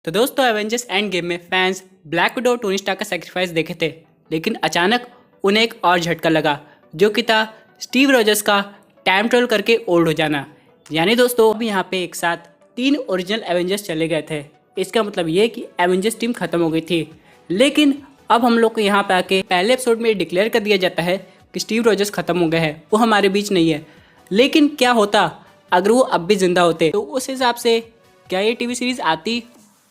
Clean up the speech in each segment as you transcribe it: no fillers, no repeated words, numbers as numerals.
तो दोस्तों Avengers end game में फैंस ब्लैक विडो और टोनी स्टार्क का सेक्रीफाइस देखे थे, लेकिन अचानक उन्हें एक और झटका लगा जो कि था स्टीव रॉजर्स का टाइम ट्रेवल करके ओल्ड हो जाना। यानी दोस्तों अब यहाँ पे एक साथ 3 ओरिजिनल एवेंजर्स चले गए थे। इसका मतलब ये कि एवेंजर्स टीम खत्म हो गई थी, लेकिन अब हम लोग को यहाँ पे आके पहले एपिसोड में डिक्लेयर कर दिया जाता है कि स्टीव रॉजर्स खत्म हो गए हैं, वो हमारे बीच नहीं है। लेकिन क्या होता अगर वो अब भी जिंदा होते, तो उस हिसाब से क्या ये टीवी सीरीज आती,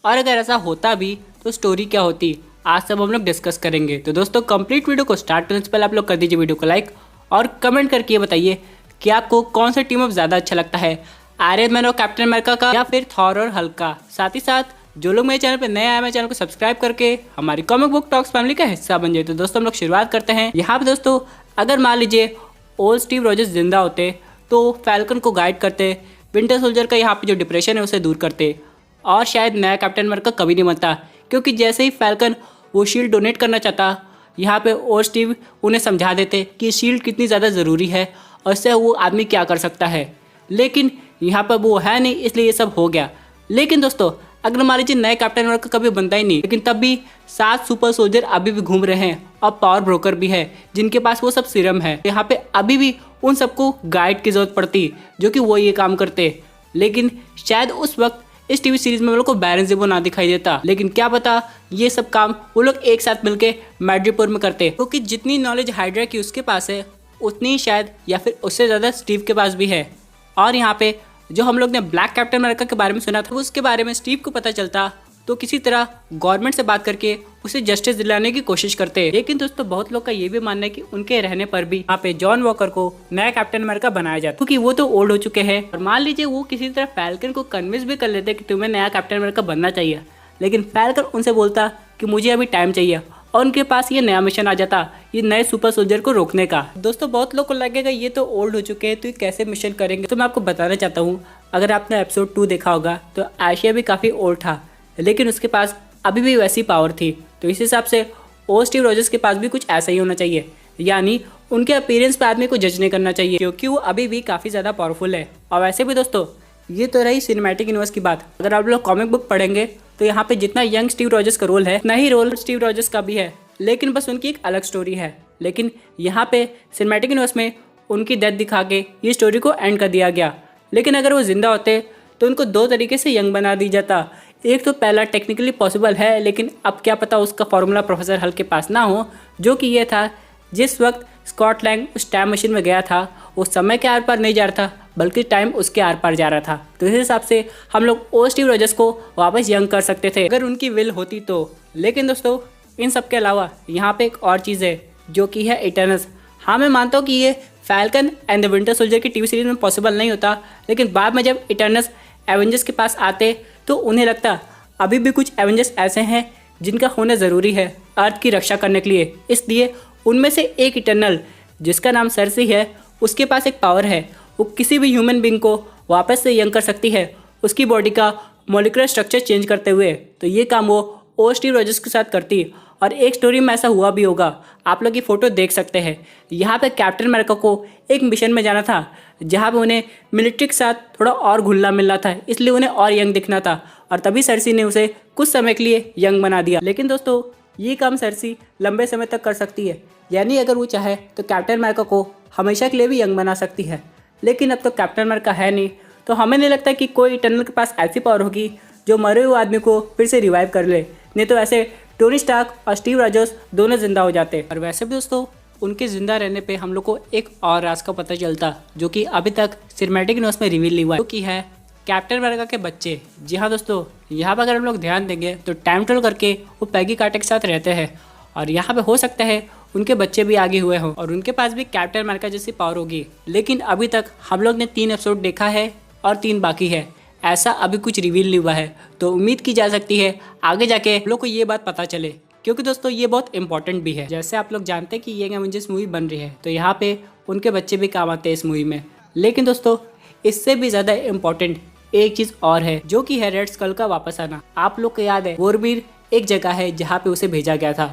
और अगर ऐसा होता भी तो स्टोरी क्या होती, आज सब हम लोग डिस्कस करेंगे। तो दोस्तों कंप्लीट वीडियो को स्टार्ट करने से पहले आप लोग कर दीजिए वीडियो को लाइक और कमेंट करके ये बताइए कि आपको कौन सा टीम अप ज़्यादा अच्छा लगता है, आयरन मैन और कैप्टन अमेरिका का या फिर थॉर और हल्क का। साथ ही साथ जो लोग मेरे चैनल पर नए आए, मेरे चैनल को सब्सक्राइब करके हमारी कॉमिक बुक टॉक्स फैमिली का हिस्सा बन जाए। तो दोस्तों हम लोग शुरुआत करते हैं। यहाँ पे दोस्तों अगर मान लीजिए ओल्ड स्टीव रॉजर्स जिंदा होते तो फैल्कन को गाइड करते, विंटर सोल्जर का यहाँ पे जो डिप्रेशन है उसे दूर करते, और शायद नया कैप्टन अमेरिका कभी नहीं बनता, क्योंकि जैसे ही फैल्कन वो शील्ड डोनेट करना चाहता, यहाँ पे और स्टीव उन्हें समझा देते कि शील्ड कितनी ज़्यादा ज़रूरी है और इससे वो आदमी क्या कर सकता है। लेकिन यहाँ पर वो है नहीं, इसलिए ये सब हो गया। लेकिन दोस्तों अगर मान लीजिए नया कैप्टन अमेरिका कभी बनता ही नहीं, लेकिन तब भी 7 सुपर सोल्जर अभी भी घूम रहे हैं और पावर ब्रोकर भी है जिनके पास वो सब सीरम है। यहाँ पे अभी भी उन सबको गाइड की जरूरत पड़ती जो कि वो ये काम करते। लेकिन शायद उस वक्त इस टीवी सीरीज में वो लोग को बैरन ज़ीबो ना दिखाई देता, लेकिन क्या पता ये सब काम वो लोग एक साथ मिलके मैड्रिपोर में करते, क्योंकि जितनी नॉलेज हाइड्रा की उसके पास है उतनी शायद या फिर उससे ज़्यादा स्टीव के पास भी है। और यहाँ पे जो हम लोग ने ब्लैक कैप्टन अमेरिका के बारे में सुना था, उसके बारे में स्टीव को पता चलता तो किसी तरह गवर्नमेंट से बात करके उसे जस्टिस दिलाने की कोशिश करते। लेकिन दोस्तों बहुत लोग का ये भी मानना है कि उनके रहने पर भी यहाँ पे जॉन वॉकर को नया कैप्टन अमेरिका बनाया जाता, क्योंकि वो तो ओल्ड हो चुके हैं। और मान लीजिए वो किसी तरह फैल्कन को कन्विंस भी कर लेते कि तुम्हें नया कैप्टन अमेरिका बनना चाहिए, लेकिन फैल्कन उनसे बोलता कि मुझे अभी टाइम चाहिए, और उनके पास ये नया मिशन आ जाता ये नए सुपर सोल्जर को रोकने का। दोस्तों बहुत लोग को लगेगा ये तो ओल्ड हो चुके हैं तो ये कैसे मिशन करेंगे, तो मैं आपको बताना चाहता हूँ, अगर आपने एपिसोड 2 देखा होगा तो एशिया भी काफ़ी ओल्ड था, लेकिन उसके पास अभी भी वैसी पावर थी। तो इस हिसाब से ओ स्टीव रॉजर्स के पास भी कुछ ऐसा ही होना चाहिए, यानी उनके अपीयरेंस पे आदमी को जज नहीं करना चाहिए, क्योंकि वो अभी भी काफ़ी ज़्यादा पावरफुल है। और वैसे भी दोस्तों ये तो रही सिनेमैटिक यूनिवर्स की बात। अगर आप लोग कॉमिक बुक पढ़ेंगे तो यहाँ पे जितना यंग स्टीव रॉजर्स का रोल है, उतना ही रोल स्टीव रॉजर्स का भी है, लेकिन बस उनकी एक अलग स्टोरी है। लेकिन यहाँ पे सिनेमैटिक यूनिवर्स में उनकी डेथ दिखा के ये स्टोरी को एंड कर दिया गया। लेकिन अगर वो जिंदा होते तो उनको 2 तरीके से यंग बना दी जाता। एक तो पहला टेक्निकली पॉसिबल है, लेकिन अब क्या पता उसका फॉर्मूला प्रोफेसर हल्क के पास ना हो, जो कि ये था जिस वक्त स्कॉट लैंग उस टाइम मशीन में गया था वो समय के आर पार नहीं जा रहा था, बल्कि टाइम उसके आर पार जा रहा था। तो इस हिसाब से हम लोग ओ स्टीव रॉजर्स को वापस यंग कर सकते थे अगर उनकी विल होती तो। लेकिन दोस्तों इन सब के अलावा यहाँ पे एक और चीज़ है जो कि है इटर्नल्स। हाँ मैं मानता हूँ कि ये falcon and the winter soldier की टीवी सीरीज में पॉसिबल नहीं होता, लेकिन बाद में जब इटर्नल्स एवेंजर्स के पास आते तो उन्हें लगता अभी भी कुछ एवेंजर्स ऐसे हैं जिनका होना ज़रूरी है अर्थ की रक्षा करने के लिए। इसलिए उनमें से एक इटर्नल जिसका नाम सर्सी है, उसके पास एक पावर है, वो किसी भी ह्यूमन बींग को वापस से यंग कर सकती है, उसकी बॉडी का मॉलिक्यूलर स्ट्रक्चर चेंज करते हुए। तो ये काम वो ओ स्टीव रॉजर्स के साथ करती, और एक स्टोरी में ऐसा हुआ भी होगा, आप लोग ये फोटो देख सकते हैं। यहाँ पे कैप्टन अमेरिका को एक मिशन में जाना था जहाँ पे उन्हें मिलिट्री के साथ थोड़ा और घुलना मिलना था, इसलिए उन्हें और यंग दिखना था, और तभी सर्सी ने उसे कुछ समय के लिए यंग बना दिया। लेकिन दोस्तों ये काम सर्सी लंबे समय तक कर सकती है, यानी अगर वो चाहे तो कैप्टन अमेरिका को हमेशा के लिए भी यंग बना सकती है। लेकिन अब तो कैप्टन अमेरिका है नहीं, तो हमें नहीं लगता कि कोई इटर्नल के पास ऐसी पावर होगी जो मरे हुए आदमी को फिर से रिवाइव कर ले, नहीं तो ऐसे टोनी स्टार्क और स्टीव रॉजर्स दोनों जिंदा हो जाते। और वैसे भी दोस्तों उनके जिंदा रहने पे हम लोग को एक और राज का पता चलता जो कि अभी तक सिनेमैटिक यूनिवर्स में रिवील नहीं हुआ, जो कि है कैप्टन अमेरिका के बच्चे। जी हाँ दोस्तों, यहाँ पर अगर हम लोग ध्यान देंगे तो टाइम ट्रेवल करके वो पैगी कार्टर के साथ रहते हैं, और यहाँ पे हो सकता है उनके बच्चे भी आगे हुए हों और उनके पास भी कैप्टन अमेरिका जैसी पावर होगी। लेकिन अभी तक हम लोग ने 3 एपिसोड देखा है और 3 बाकी है, ऐसा अभी कुछ रिवील नहीं हुआ है। तो उम्मीद की जा सकती है आगे जाके हम लोग को ये बात पता चले, क्योंकि दोस्तों ये बहुत इंपॉर्टेंट भी है। जैसे आप लोग जानते हैं कि ये एवेंजर्स मूवी बन रही है, तो यहाँ पे उनके बच्चे भी काम आते हैं इस मूवी में। लेकिन दोस्तों इससे भी ज़्यादा इम्पोर्टेंट एक चीज़ और है, जो कि है रेड स्कल का वापस आना। आप लोग को याद है वोरबीर एक जगह है जहाँ पे उसे भेजा गया था,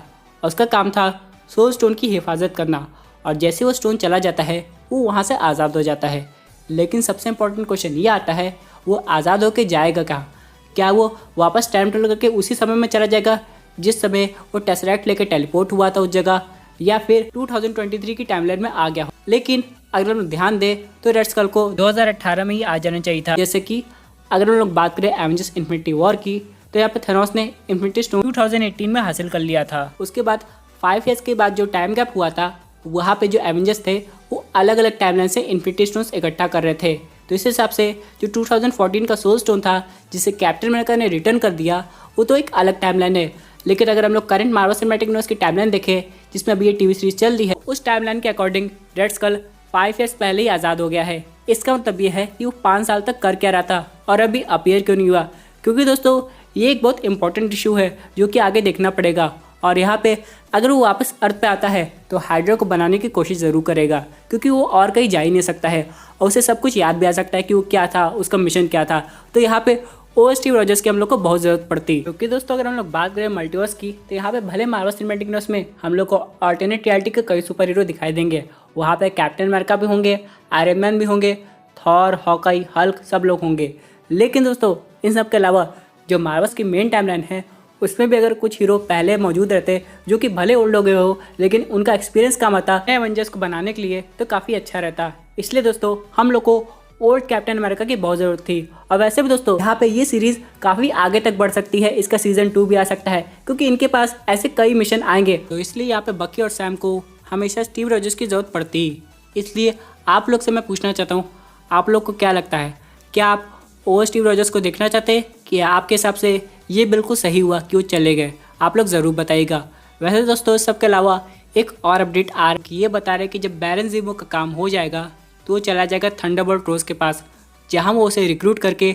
और उसका काम था सोल स्टोन की हिफाजत करना, और जैसे वो स्टोन चला जाता है वो वहाँ से आज़ाद हो जाता है। लेकिन सबसे इम्पोर्टेंट क्वेश्चन ये आता है वो आज़ाद होकर जाएगा कहाँ, क्या वो वापस टाइम ट्रेवल करके उसी समय में चला जाएगा जिस समय वो टेसरैक्ट लेके टेलीपोर्ट हुआ था उस जगह, या फिर 2023 की टाइमलाइन में आ गया हो। लेकिन अगर हम ध्यान दें तो रेड स्कल को 2018 में ही आ जाना चाहिए था। जैसे कि अगर हम लोग बात करें एवेंजर्स इन्फिनिटी वॉर की, तो यहाँ पे थेनोस ने इन्फिनिटी स्टोन 2018 में हासिल कर लिया था। उसके बाद 5 ईयर्स के बाद जो टाइम गैप हुआ था, वहाँ पे जो एवेंजर्स थे वो अलग अलग टाइमलाइन से इन्फिनिटी स्टोन्स इकट्ठा कर रहे थे। तो इस हिसाब से जो 2014 का सोल स्टोन था जिसे कैप्टन अमेरिका ने रिटर्न कर दिया, वो तो एक अलग टाइमलाइन है। लेकिन अगर हम लोग करंट मार्वल सिनेमैटिक यूनिवर्स की टाइमलाइन देखें, जिसमें अभी ये टीवी सीरीज चल रही है, उस टाइमलाइन के अकॉर्डिंग रेड स्कल 5 ईयर्स पहले ही आज़ाद हो गया है। इसका मतलब ये है कि वो 5 साल तक कर क्या रहा था और अभी अपीयर क्यों नहीं हुआ। क्योंकि दोस्तों ये एक बहुत इंपॉर्टेंट इशू है जो कि आगे देखना पड़ेगा। और यहाँ पे अगर वो वापस अर्थ पे आता है तो हाइड्रा को बनाने की कोशिश ज़रूर करेगा, क्योंकि वो और कहीं जा ही नहीं सकता है और उसे सब कुछ याद भी आ सकता है कि वो क्या था, उसका मिशन क्या था। तो यहाँ पे स्टीव रॉजर्स की हम लोग को बहुत ज़रूरत पड़ती है। क्योंकि दोस्तों अगर हम लोग बात करें मल्टीवर्स की, तो यहाँ पे भले मार्वल सिनेमैटिक यूनिवर्स में हम लोग को अल्टरनेट रियलिटी के कई सुपर हीरो दिखाई देंगे। वहाँ पे कैप्टन अमेरिका भी होंगे, आयरन मैन भी होंगे, थॉर, हॉकाई, हल्क सब लोग होंगे। लेकिन दोस्तों इन सब के अलावा जो मार्वल्स की मेन टाइमलाइन है उसमें भी अगर कुछ हीरो पहले मौजूद रहते जो कि भले ओल्ड हो गए हो, लेकिन उनका एक्सपीरियंस काम आता है एवेंजर्स को बनाने के लिए, तो काफ़ी अच्छा रहता। इसलिए दोस्तों हम लोग को ओल्ड कैप्टन अमेरिका की बहुत ज़रूरत थी। और वैसे भी दोस्तों यहाँ पे ये सीरीज़ काफ़ी आगे तक बढ़ सकती है, इसका सीजन 2 भी आ सकता है, क्योंकि इनके पास ऐसे कई मिशन आएंगे। तो इसलिए यहाँ पे बकी और सैम को हमेशा स्टीव रॉजर्स की ज़रूरत पड़ती। इसलिए आप लोग से मैं पूछना चाहता हूँ, आप लोग को क्या लगता है, क्या आप स्टीव रॉजर्स को देखना चाहते हैं कि आपके हिसाब से ये बिल्कुल सही हुआ कि वो चले गए? आप लोग ज़रूर बताइएगा। वैसे दोस्तों इस सब के अलावा एक और अपडेट आ रही है, ये बता रहे कि जब बैरन ज़ीमो का काम हो जाएगा तो वो चला जाएगा थंडरबोल्ट रोज के पास, जहाँ वो उसे रिक्रूट करके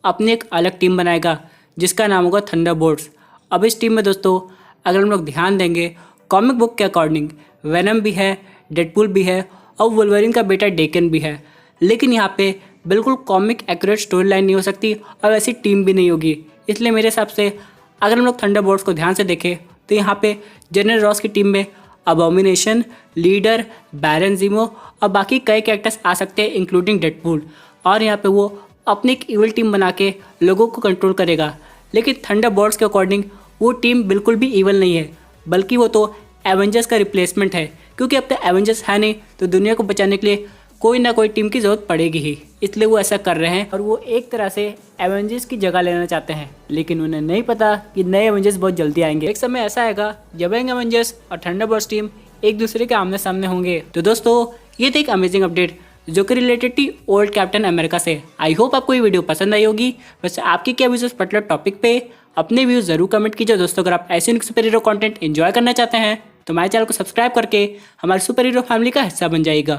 अपनी एक अलग टीम बनाएगा जिसका नाम होगा थंडरबोल्ट्स। अब इस टीम में दोस्तों अगर हम लोग ध्यान देंगे, कॉमिक बुक के अकॉर्डिंग वेनम भी है, डेडपूल भी है और वुल्वरीन का बेटा डेकन भी है। लेकिन यहाँ पे बिल्कुल कॉमिक एक्यूरेट स्टोरी लाइन नहीं हो सकती और ऐसी टीम भी नहीं होगी। इसलिए मेरे हिसाब से अगर हम लोग थंडरबोल्ट्स को ध्यान से देखें तो यहाँ पे जनरल रॉस की टीम में अबोमिनेशन, लीडर, बैरन ज़ीमो और बाकी कई कैरेक्टर्स आ सकते हैं इंक्लूडिंग डेडपूल। और यहाँ पे वो अपनी एक इविल टीम बना के लोगों को कंट्रोल करेगा। लेकिन थंडरबोल्ट्स के अकॉर्डिंग वो टीम बिल्कुल भी इविल नहीं है, बल्कि वो तो एवेंजर्स का रिप्लेसमेंट है। क्योंकि अब तक एवेंजर्स है नहीं तो दुनिया को बचाने के लिए कोई ना कोई टीम की ज़रूरत पड़ेगी ही, इसलिए वो ऐसा कर रहे हैं। और वो एक तरह से एवेंजर्स की जगह लेना चाहते हैं, लेकिन उन्हें नहीं पता कि नए एवेंजर्स बहुत जल्दी आएंगे। एक समय ऐसा आएगा जब यंग एवेंजर्स और थंडरबोल्ट्स टीम एक दूसरे के आमने सामने होंगे। तो दोस्तों ये थी एक अमेजिंग अपडेट जो कि रिलेटेड थी ओल्ड कैप्टन अमेरिका से। आई होप आपको ये वीडियो पसंद आई होगी। वैसे आपकी क्या व्यूज इस पर्टिकुलर टॉपिक पे, अपने व्यूज जरूर कमेंट कीजिए दोस्तों। अगर आप ऐसे सुपर हीरो कंटेंट एंजॉय करना चाहते हैं तो हमारे चैनल को सब्सक्राइब करके हमारे सुपर हीरो फैमिली का हिस्सा बन जाइएगा।